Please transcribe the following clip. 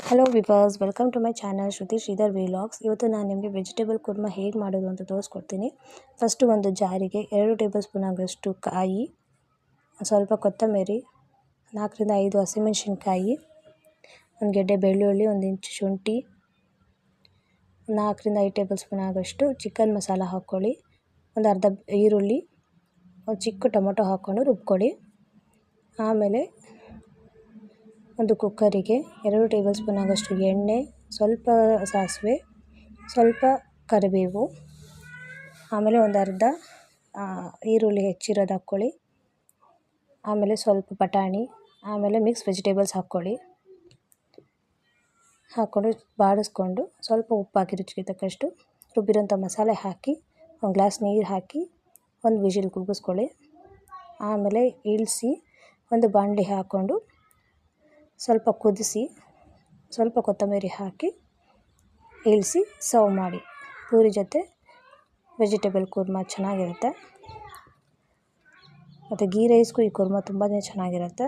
Hello viewers, welcome to my channel Shruti Shridhar vlogs. ಇವತ್ತು ನಾನು ನಿಮಗೆ ವೆಜಿಟೇಬಲ್ ಕುರ್ಮಾ ಹೇಗೆ ಮಾಡೋದು ಅಂತ ತೋರಿಸ್ಕೊಡ್ತೀನಿ. ಫಸ್ಟು ಒಂದು ಜಾರಿಗೆ 2 ಟೇಬಲ್ ಸ್ಪೂನ್ ಆಗೋಷ್ಟು ಕಾಯಿ, ಸ್ವಲ್ಪ ಕೊತ್ತಂಬರಿ, 4 ರಿಂದ 5 ಹಸಿಮೆಣಸಿನ್ಕಾಯಿ, ಒಂದು ಗೆಡ್ಡೆ ಬೆಳ್ಳುಳ್ಳಿ, 1 ಇಂಚು ಶುಂಠಿ, 4 ರಿಂದ 5 ಟೇಬಲ್ ಸ್ಪೂನ್ ಆಗೋಷ್ಟು ಚಿಕನ್ ಮಸಾಲ ಹಾಕ್ಕೊಳ್ಳಿ, ಒಂದು ಅರ್ಧ ಈರುಳ್ಳಿ, ಒಂದು ಚಿಕ್ಕ ಟೊಮೊಟೊ ಹಾಕ್ಕೊಂಡು ರುಬ್ಕೊಳ್ಳಿ. ಆಮೇಲೆ ಒಂದು ಕುಕ್ಕರಿಗೆ 2 ಟೇಬಲ್ ಸ್ಪೂನ್ ಆಗೋಷ್ಟು ಎಣ್ಣೆ, ಸ್ವಲ್ಪ ಸಾಸಿವೆ, ಸ್ವಲ್ಪ ಕರಿಬೇವು, ಆಮೇಲೆ ಒಂದು ಅರ್ಧ ಈರುಳ್ಳಿ ಹೆಚ್ಚಿರೋದು ಹಾಕ್ಕೊಳ್ಳಿ. ಆಮೇಲೆ ಸ್ವಲ್ಪ ಬಟಾಣಿ, ಆಮೇಲೆ ಮಿಕ್ಸ್ ವೆಜಿಟೇಬಲ್ಸ್ ಹಾಕ್ಕೊಳ್ಳಿ. ಹಾಕ್ಕೊಂಡು ಬಾಡಿಸ್ಕೊಂಡು ಸ್ವಲ್ಪ ಉಪ್ಪು ಹಾಕಿ ರುಚಿಗೆ ತಕ್ಕಷ್ಟು ರುಬ್ಬಿರೋಂಥ ಮಸಾಲೆ ಹಾಕಿ, ಒಂದು ಗ್ಲಾಸ್ ನೀರು ಹಾಕಿ ಒಂದು ವಿಷಿಲ್ ಕೂಗಿಸ್ಕೊಳ್ಳಿ. ಆಮೇಲೆ ಇಳಿಸಿ ಒಂದು ಬಾಣಲಿ ಹಾಕ್ಕೊಂಡು ಸ್ವಲ್ಪ ಕುದಿಸಿ, ಸ್ವಲ್ಪ ಕೊತ್ತಂಬರಿ ಹಾಕಿ ಇಳಿಸಿ ಸರ್ವ್ ಮಾಡಿ. ಪೂರಿ ಜೊತೆ ವೆಜಿಟೇಬಲ್ ಕುರ್ಮಾ ಚೆನ್ನಾಗಿರುತ್ತೆ, ಮತ್ತು ಗೀ ರೈಸ್ಗೂ ಈ ಕುರ್ಮಾ ತುಂಬಾ ಚೆನ್ನಾಗಿರುತ್ತೆ.